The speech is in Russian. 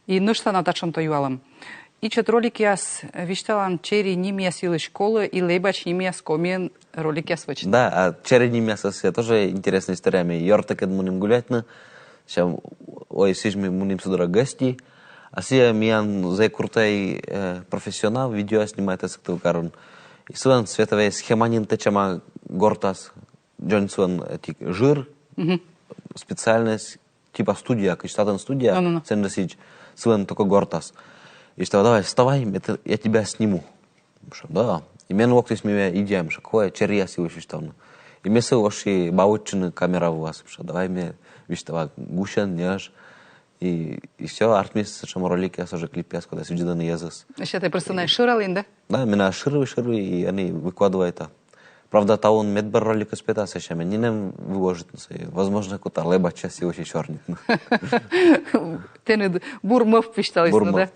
И нышта на тачом то юалам. И чет ролики яс вишталан чери нимия силы школы и лейбач нимия скомен ролики яс вычит. Да, а чери нимия сосе тоже интересная история. Йортакед муним гулять на, сейчас ой сижми муним сюда гости, а сия миян за крутой профессионал видео снимает это кто карун. И суан световая схеманин течама гортас Джонсон этик жир специальность типа студия, качественно студия, цендасич суан только гортас. И что, давай, вставай, я тебя сниму. Да. И мен вокты с меня идеям, что кое черия си вышли там. И мне ваши баучины камера у вас, что давай мне виштава гушен, неш. И все, артмис, что ролики, я тоже клип я сколько сюда на язык. Сейчас ты просто ширалин, да? Да, меня ширу, и они выкладывают это. Правда, та он медбар ролика спета, сейчас меня не нам выложит, возможно, какой-то леба часть очень черный. Ты не бурмов пиштались, да?